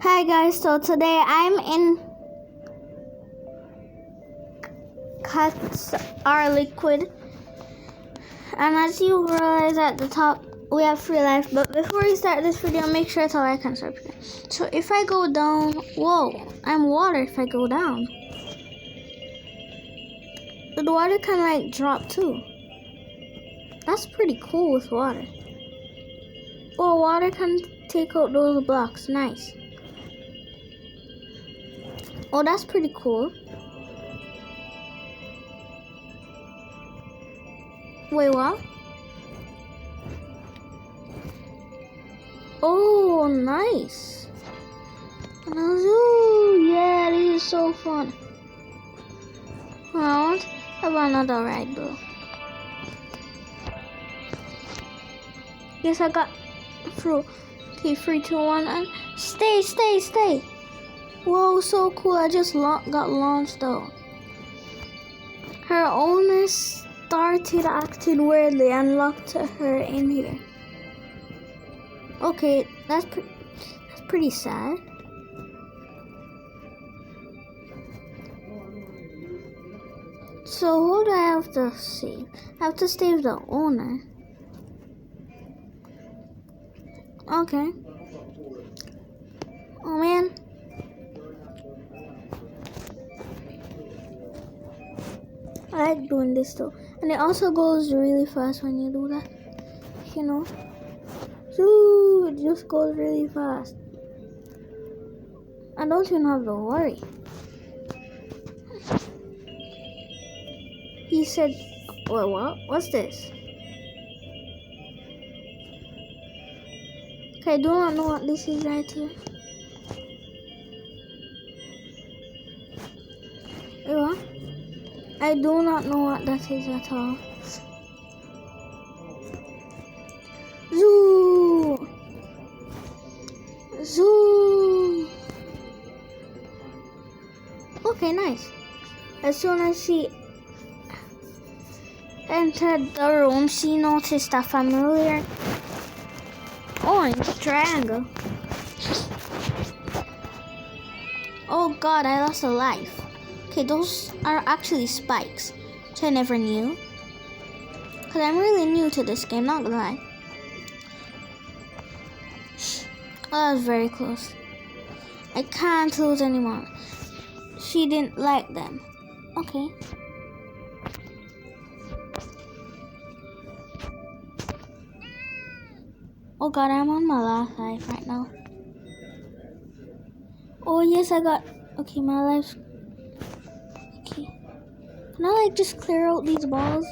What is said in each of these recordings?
Hi guys, so today I'm in Cuts Are Liquid, and as you realize at the top we have free life. But before we start this video, make sure to like and subscribe. So if I go down, whoa, I'm water. If I go down, the water can like drop too. That's pretty cool with water. Oh, water can take out those blocks. Nice. Oh, that's pretty cool. Wait, what? Oh, nice. Zoo. Yeah, this is so fun. I want to have another ride, bro. Yes, I got through. Okay, 3, 2, 1, and stay. Whoa, so cool. I just got launched though. Her owner started acting weirdly and locked her in here. Okay, that's pretty sad. So who do I have to save? I have to save the owner. Okay. Oh man. I like doing this though. And it also goes really fast when you do that. You know? So it just goes really fast. I don't even have to worry. He said, wait, what? What's this? Okay, I do not know what this is right here. Wait, what? I do not know what that is at all. Zoo! Okay, nice. As soon as she entered the room, she noticed a familiar orange triangle. Oh god, I lost a life. Okay, those are actually spikes, which I never knew. Because I'm really new to this game, not gonna lie. Oh, that was very close. I can't lose anymore. She didn't like them. Okay. Oh god, I'm on my last life right now. Oh yes, I got... Okay, my life's... Okay. Can I like just clear out these balls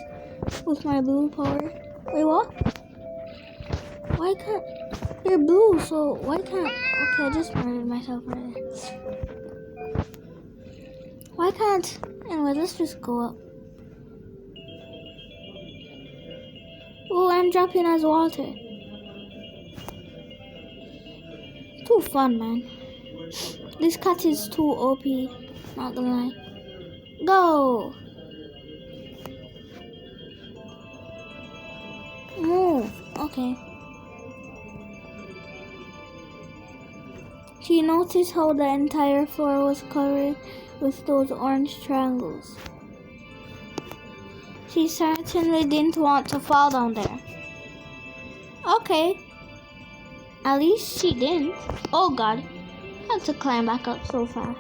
with my blue power? Wait, what? Why can't... They're blue, so why can't... Okay, I just murdered myself right there. Why can't... Anyway, let's just go up. Oh, I'm dropping as water. Too fun, man. This cat is too OP. Not gonna lie. Go! Move. Okay. She noticed how the entire floor was covered with those orange triangles. She certainly didn't want to fall down there. Okay. At least she didn't. Oh god. I had to climb back up so fast.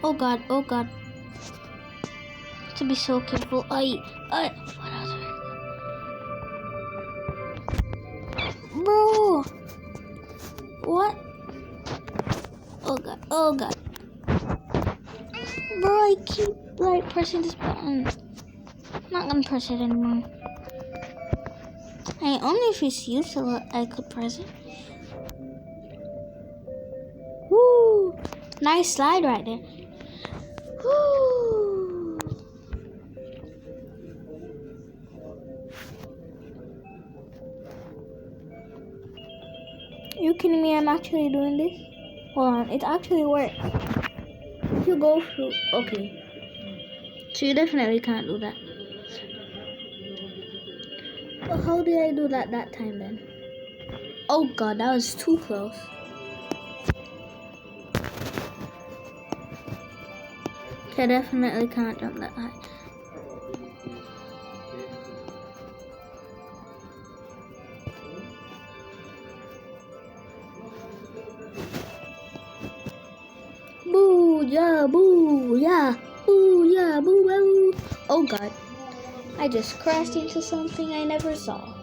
Oh god. To be so careful. What else? Bro! What? Oh god. Bro, I keep like pressing this button. I'm not gonna press it anymore. Hey, only if it's useful I could press it. Woo! Nice slide right there. Woo! You kidding me? I'm actually doing this? Hold on, it actually worked. if you go through, okay. So you definitely can't do that. Well, how did I do that time then? Oh god, that was too close. Okay, I definitely can't jump that high. Boo, yeah, boo, yeah, boo, yeah, boo, boo. Oh god, I just crashed into something I never saw.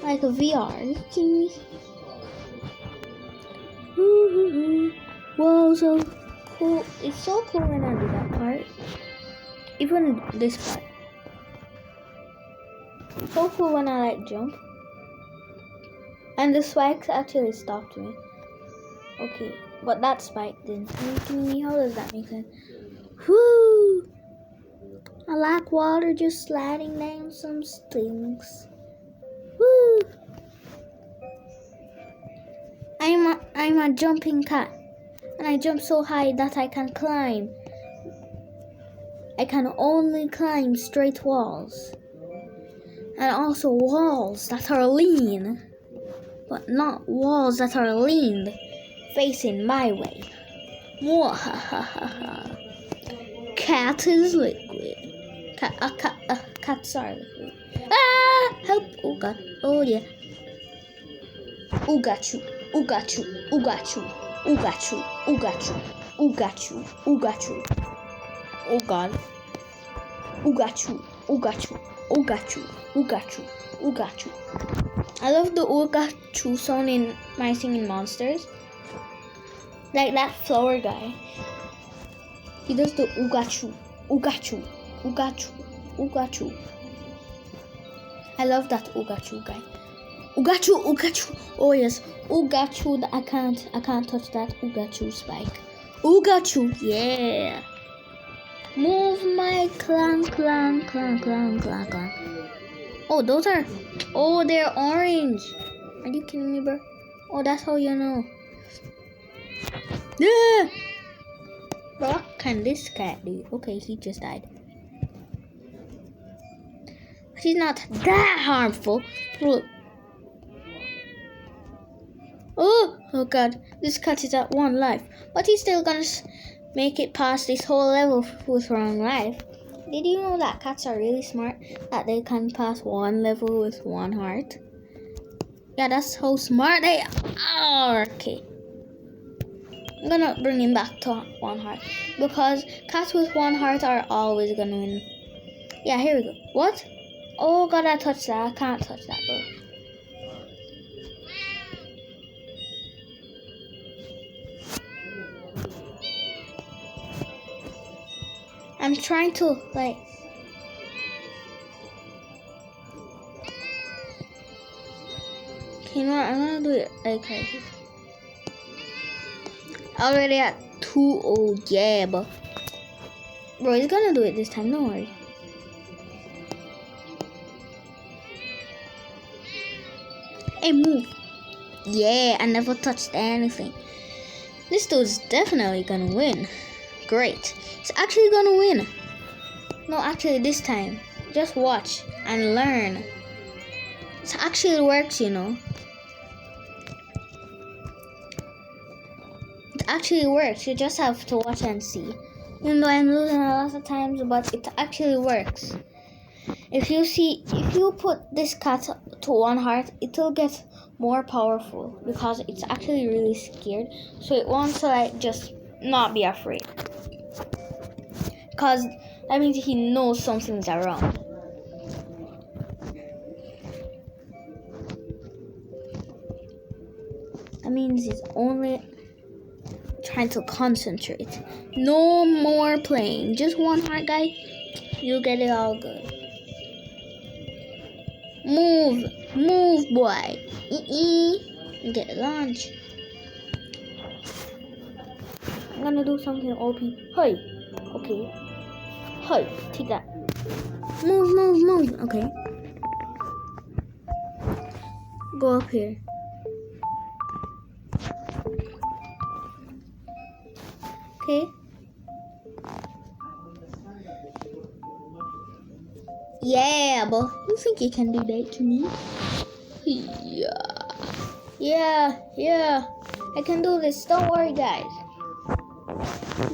Like a VR, are you kidding me? Whoa, so cool. It's so cool when I do that part. Even this part. So cool when I like jump. And the spikes actually stopped me. Okay, but that spike didn't. Are you kidding me? How does that make sense? Whoo! I like water just sliding down some things. Woo! I'm a jumping cat. And I jump so high that I can climb. I can only climb straight walls. And also walls that are lean. But not walls that are leaned facing my way. Mwahahaha. Cat is liquid. Cats are liquid. Ah! Help! Oh god. Oh yeah. Who got you? Who got you? Who got you? Who got you? Who got you? Who got you? Who got you? Oh god. Who got you? Who got you? Who got you? Who got you? Who got you? I love the who got you sound in My Singing Monsters. Like that flower guy. He does the who got you? Who got you? Who got you? Who got you? I love that who got you guy. Who got you? Who got you? Oh yes. Who got you? I can't touch that who got you spike. Who got you? Yeah. Move my clan. Oh, those are. Oh, they're orange. Are you kidding me, bro? Oh, that's how you know. Yeah. What can this cat do? Okay, he just died. He's not that harmful. Look. Oh god, this cat is at 1 life. But he's still gonna make it past this whole level with 1 life. Did you know that cats are really smart? That they can pass 1 level with 1 heart? Yeah, that's how smart they are. Okay. I'm gonna bring him back to 1 heart. Because cats with 1 heart are always gonna win. Yeah, here we go. What? Oh god, I touched that. I can't touch that, bro. I'm trying to, like... You know what? I'm gonna do it like right here. Already at 2. Oh yeah, but... Bro, he's gonna do it this time. Don't worry. Hey, move. Yeah, I never touched anything. This dude's definitely gonna win. Great. It's actually gonna win. No, actually this time. Just watch and learn. It actually works, you know. It actually works. You just have to watch and see. Even though I'm losing a lot of times, but it actually works. If you put this cat to 1 heart, it'll get more powerful because it's actually really scared. So it wants to like just not be afraid. Because that means he knows something's around. That means he's only trying to concentrate. No more playing. Just 1 heart, guy. You'll get it all good. Move, boy. Get lunch. I'm gonna do something OP. Hey, okay. Hey, take that. Move. Okay. Go up here. Okay. Yeah, but you think you can do that to me? Yeah. I can do this. Don't worry, guys.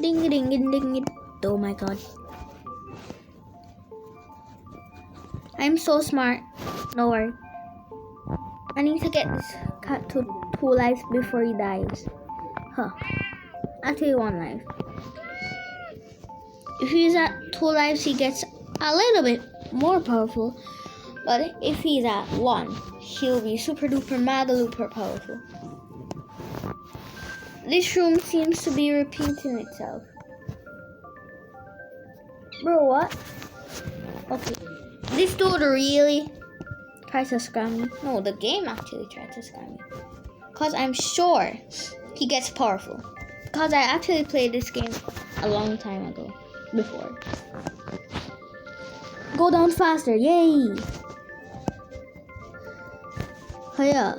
Ding ding ding ding. Oh my god. I'm so smart. No worry. I need to get this cat to 2 lives before he dies. Huh. Actually 1 life. If he's at 2 lives, he gets a little bit more powerful. But if he's at 1, he'll be super duper mega duper powerful. This room seems to be repeating itself. Bro, what? Okay. This dude really tries to scam me. No, the game actually tried to scam me. Because I'm sure he gets powerful. Because I actually played this game a long time ago. Before. Go down faster. Yay! Hiya.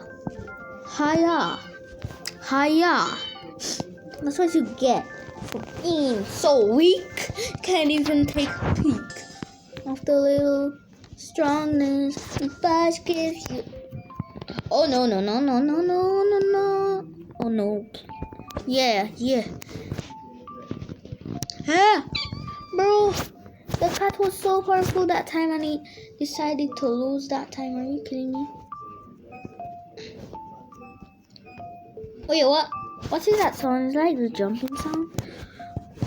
That's what you get for being so weak. Can't even take a peek of the little strongness the flash gives you. Oh no. Oh no. Yeah. Ah, bro. The cat was so powerful that time and he decided to lose that time. Are you kidding me? Wait, what? What is that sound? Is like the jumping sound?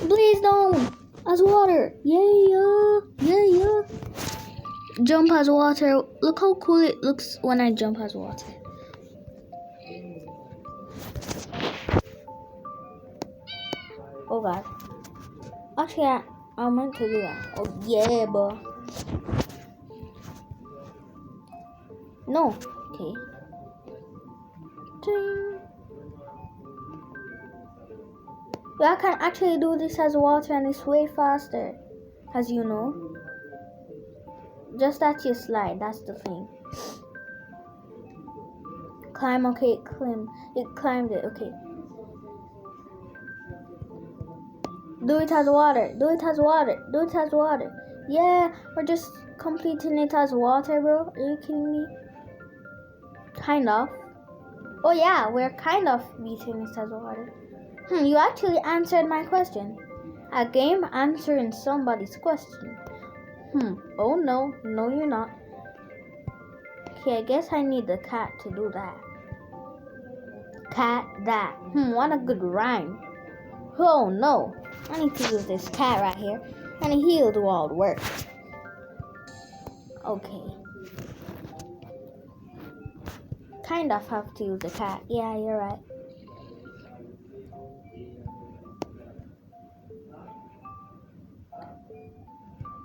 Blaze down as water. Yeah. Jump as water. Look how cool it looks when I jump as water. Oh god. Actually, I meant to do that. Oh yeah, bro. No. Okay. Ding. I can actually do this as water and it's way faster, as you know. Just that you slide, that's the thing. Climb, okay, it climbed it, okay. Do it as water. Yeah, we're just completing it as water, bro. Are you kidding me? Kind of. Oh yeah, we're kind of beating it as water. You actually answered my question. A game answering somebody's question. Oh no, you're not. Okay, I guess I need the cat to do that. Cat that. What a good rhyme. Oh no, I need to use this cat right here, and he'll do all the work. Okay. Kind of have to use the cat. Yeah, you're right.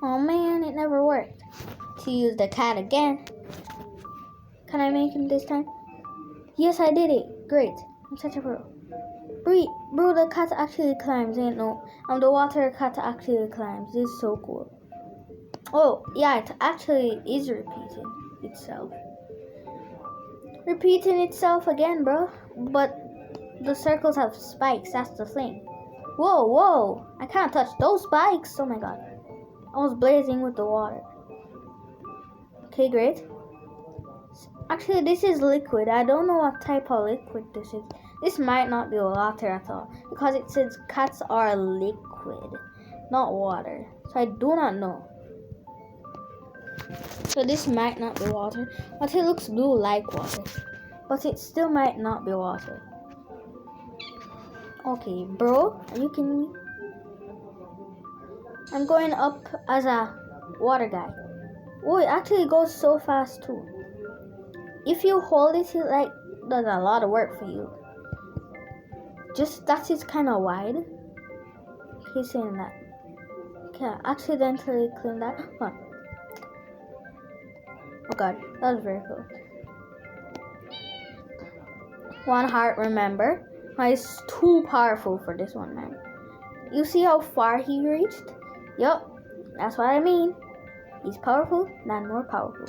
Oh man, it never worked. To use the cat again. Can I make him this time? Yes, I did it. Great. I'm such a pro. Bro, the cat actually climbs, ain't no. The water cat actually climbs. This is so cool. Oh, yeah, it actually is repeating itself. Repeating itself again, bro. But the circles have spikes, that's the thing. Whoa. I can't touch those spikes. Oh my god. I was blazing with the water. Okay, great. Actually, this is liquid. I don't know what type of liquid this is. This might not be water at all. Because it says cats are liquid, not water. So I do not know. So this might not be water. But it looks blue like water. But it still might not be water. Okay, bro. Are you kidding me? I'm going up as a water guy. Oh, it actually goes so fast too. If you hold it, it like does a lot of work for you. Just that is kind of wide. Okay, saying that. Okay, I accidentally cleaned that. Huh. Oh god, that was very cool. 1 heart, remember? He's too powerful for this one, man. You see how far he reached? Yup, that's what I mean. He's powerful, not more powerful.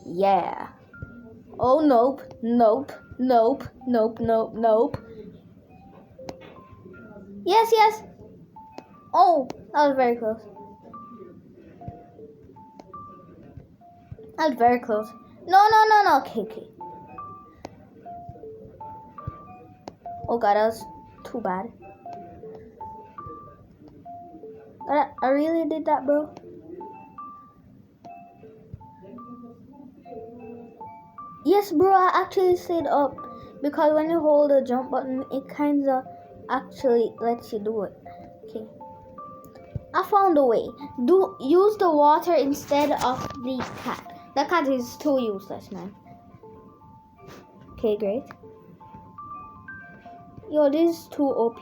Yeah. Oh, nope. Yes. Oh, that was very close. That was very close. No. Okay. Oh god, that was too bad. I really did that, bro. Yes, bro, I actually stayed up because when you hold the jump button, it kinda actually lets you do it. Okay. I found a way. Use the water instead of the cat. The cat is too useless, man. Okay, great. Yo, this is too OP.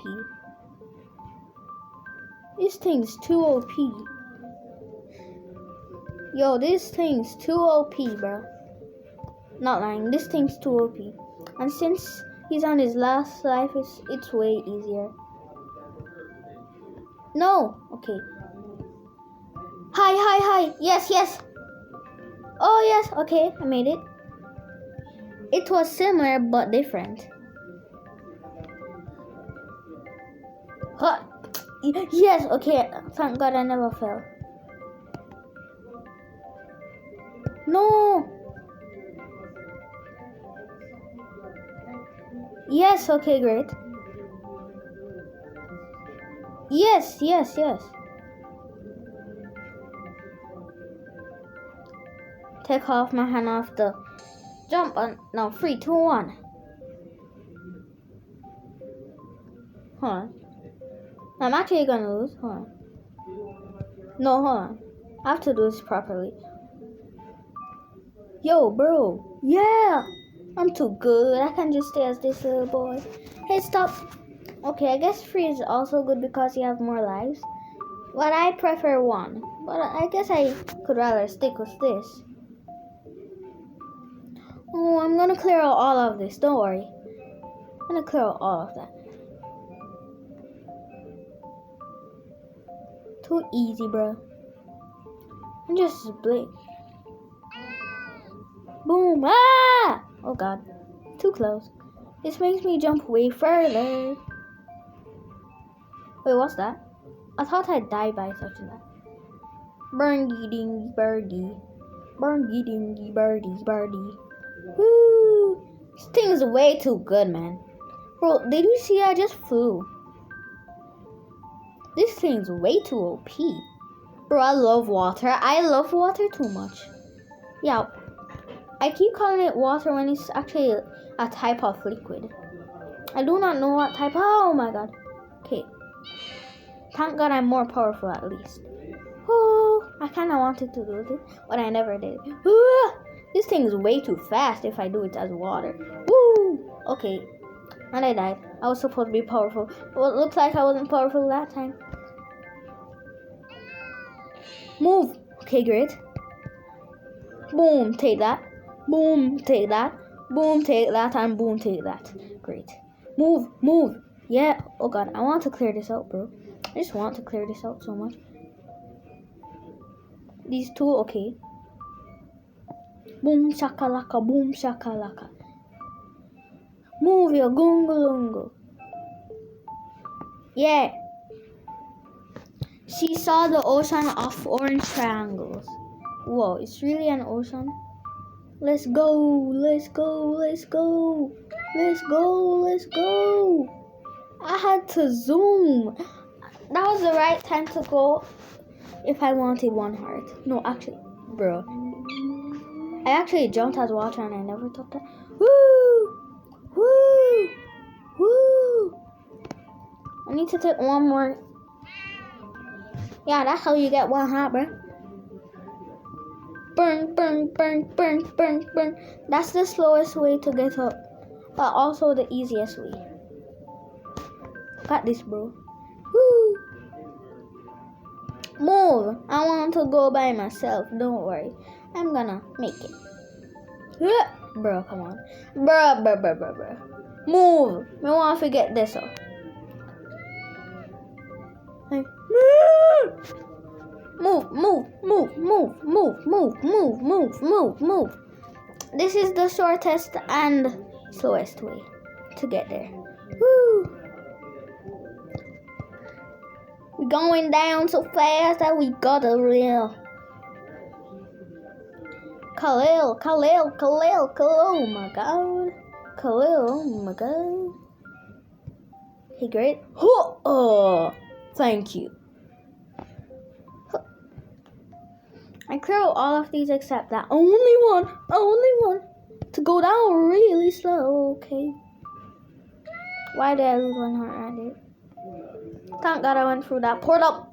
This thing's too OP. Yo, this thing's too OP, bro. Not lying, this thing's too OP. And since he's on his last life, it's way easier. No! Okay. Hi. Yes. Oh, yes. Okay, I made it. It was similar, but different. Huh. Yes, okay. Thank God I never fell. No! Yes, okay, great. Yes. Take off my hand off the jump on. No, 3, 2, 1. Hold on. I'm actually gonna lose. Hold on. No, hold on. I have to do this properly. Yo, bro. Yeah! I'm too good. I can just stay as this little boy. Hey, stop. Okay, I guess 3 is also good because you have more lives. But I prefer 1. But I guess I could rather stick with this. Oh, I'm gonna clear out all of this. Don't worry. I'm gonna clear out all of that. Too easy, bro. I'm just blink. Boom! Ah! Oh god. Too close. This makes me jump way further. Wait, what's that? I thought I died by touching that. Birdie dingy birdie. Birdie dingy birdie. Woo! This thing is way too good, man. Bro, did you see I just flew? This thing's way too OP. Bro, I love water. I love water too much. Yeah. I keep calling it water when it's actually a type of liquid. I do not know what type. Oh my god. Okay. Thank God I'm more powerful at least. Oh, I kind of wanted to do this, but I never did. This thing is way too fast if I do it as water. Woo! Okay. And I died. I was supposed to be powerful. Well, it looks like I wasn't powerful that time. Move. Okay, great. Boom, take that. Boom, take that. Boom, take that. And boom, take that. Great. Move. Yeah. Oh god, I want to clear this out, bro. I just want to clear this out so much. These two, okay. Boom shakalaka, boom shakalaka. Move your gungalungo. Yeah. She saw the ocean of orange triangles. Whoa, it's really an ocean? Let's go. I had to zoom. That was the right time to go if I wanted 1 heart. No, actually, bro. I actually jumped as water and I never thought that. Woo! I need to take 1 more. Yeah, that's how you get 1 heart, bro. Burn. That's the slowest way to get up, but also the easiest way. Got this, bro. Woo! Move! I want to go by myself. Don't worry. I'm gonna make it. Bro, come on. Bro. Move! I want to get this up. Move. This is the shortest and slowest way to get there. Woo! We're going down so fast that we got a real. Khalil, oh my god. Khalil, oh my god. Hey, great. Oh, thank you. I clear all of these except that only one. To go down really slow, okay. Why did I lose 1 heart right there? Thank God I went through that portal.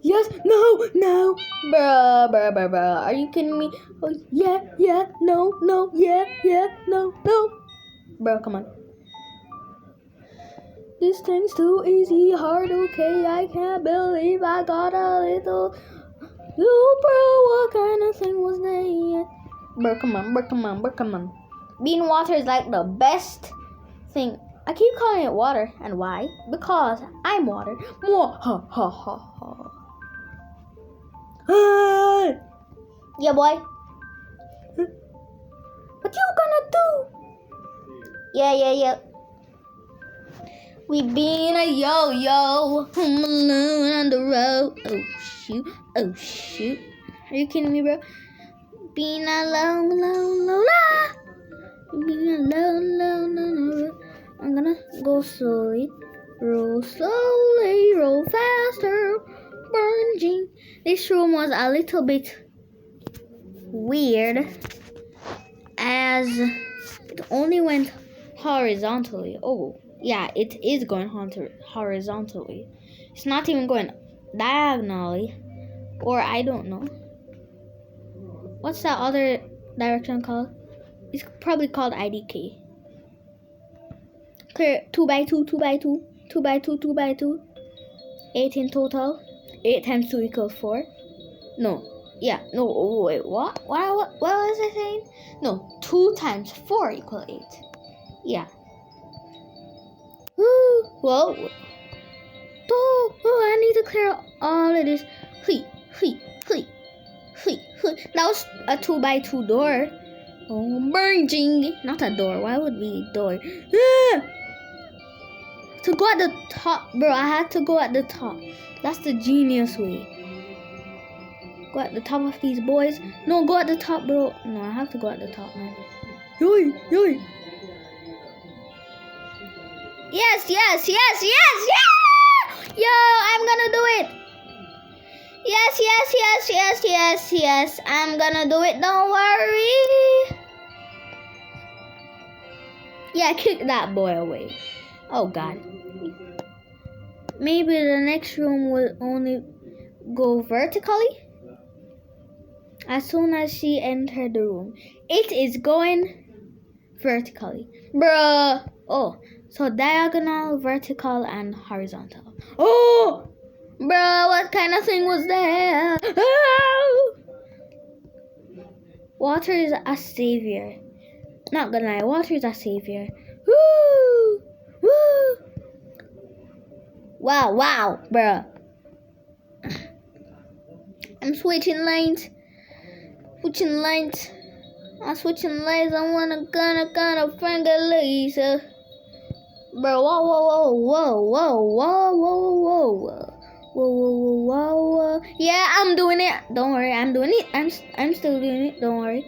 Yes, no. Bruh. Are you kidding me? Oh, yeah, no, yeah, no. Bro, come on. This thing's too easy, hard, okay. I can't believe I got a little. Oh, bro, what kind of thing was that? Bro, come on. Being water is like the best thing. I keep calling it water. And why? Because I'm water. Yeah, boy. What you gonna do? Yeah. We been a yo-yo, home alone on the road. Oh shoot. Are you kidding me, bro? Being alone. Being alone. I'm gonna go slowly, roll faster. Burning. This room was a little bit weird, as it only went horizontally. Oh. Yeah, it is going horizontally. It's not even going diagonally. Or I don't know. What's that other direction called? It's probably called IDK. Clear 2x2. 8 in total. 8 times 2 equals 4. No. Yeah. No. Wait. What? What was I saying? No. 2 times 4 equals 8. Yeah. Woo! Whoa! Oh! I need to clear all of this. Hey! That was a 2x2 door. Oh, merging! Not a door. Why would it be a door? To go at the top, bro. I had to go at the top. That's the genius way. Go at the top of these boys. No, go at the top, bro. No, I have to go at the top, man. Yoy! Yes! Yeah! Yo, I'm gonna do it. Yes. I'm gonna do it. Don't worry. Yeah, kick that boy away. Oh, God. Maybe the next room will only go vertically. As soon as she entered the room, it is going vertically. Bruh. Oh. So diagonal, vertical, and horizontal. Oh! Bro, what kind of thing was that? Oh! Water is a savior. Not gonna lie, water is a savior. Woo! Wow, bro. I'm switching lanes. I'm switching lanes. I wanna gonna find a laser. Bro, whoa. Yeah, I'm doing it. Don't worry, I'm doing it. I'm still doing it. Don't worry.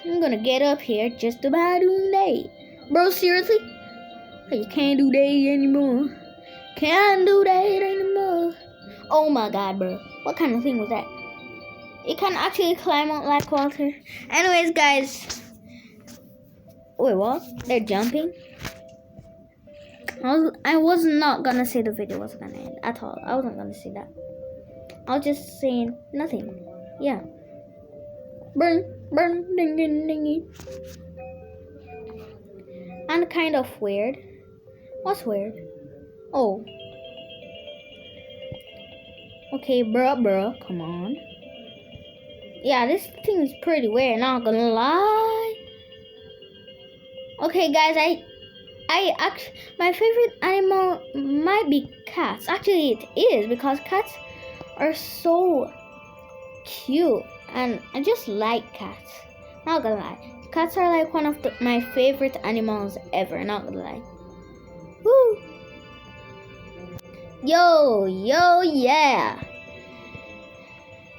I'm gonna get up here just about doing that. Bro, seriously? You can't do that anymore. Oh my God, bro. What kind of thing was that? It can actually climb up like water. Anyways, guys. Wait, what? They're jumping? I was not gonna say the video was gonna end at all. I wasn't gonna say that. I was just saying nothing. Yeah. Burn, ding. And kind of weird. What's weird? Oh. Okay, bruh, come on. Yeah, this thing is pretty weird, not gonna lie. Okay, guys, my favorite animal might be cats. Actually, it is, because cats are so cute, and I just like cats. Not gonna lie, cats are like one of my favorite animals ever. Not gonna lie. Woo! Yo, yo, yeah.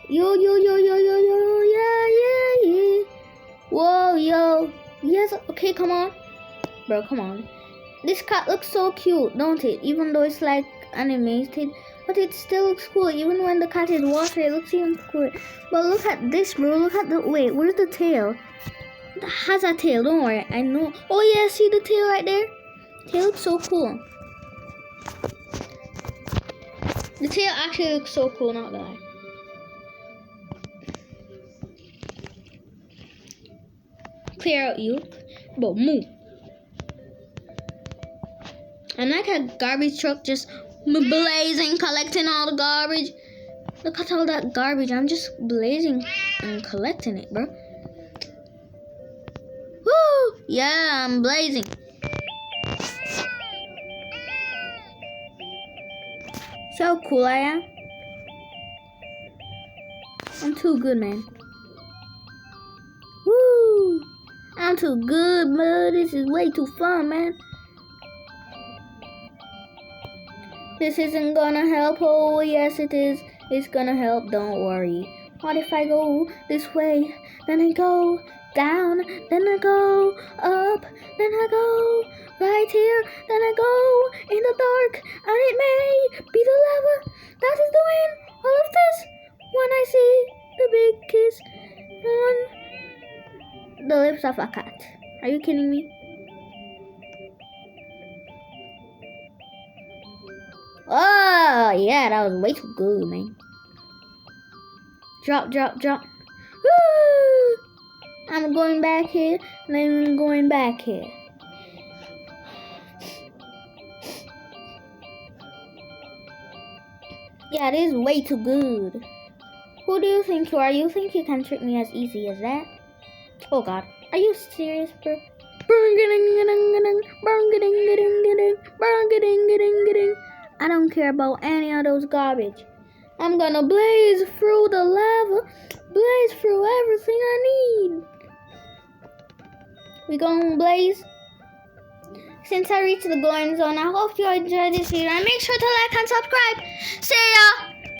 Yo, yo, yo, yo, yo, yo, yeah, yeah, yeah. Whoa, yo. Yes, okay, come on. Bro, come on. This cat looks so cute, don't it? Even though it's like animated, but it still looks cool. Even when the cat is walking, it looks even cooler. But look at this, bro. Look at the, wait, where's the tail? It has a tail, don't worry. I know. Oh yeah, see the tail right there? Tail looks so cool. The tail actually looks so cool, not gonna lie. Clear out you. But move. I'm like a garbage truck just blazing, collecting all the garbage. Look at all that garbage. I'm just blazing and collecting it, bro. Woo! Yeah, I'm blazing. See how cool I am? I'm too good, man. Woo! I'm too good, man. This is way too fun, man. This isn't gonna help. Oh, yes, it is. It's gonna help. Don't worry. What if I go this way? Then I go down. Then I go up. Then I go right here. Then I go in the dark. And it may be the lava that is doing all of this. When I see the big kiss on the lips of a cat. Are you kidding me? Oh, yeah, that was way too good, man. Drop, drop, drop. Woo! I'm going back here, then I'm going back here. Yeah, this is way too good. Who do you think you are? You think you can trick me as easy as that? Oh, God. Are you serious, bro? I don't care about any of those garbage. I'm gonna blaze through the lava, blaze through everything I need. We gonna blaze. Since I reached the glowing zone, I hope you enjoyed this video and make sure to like and subscribe. See ya!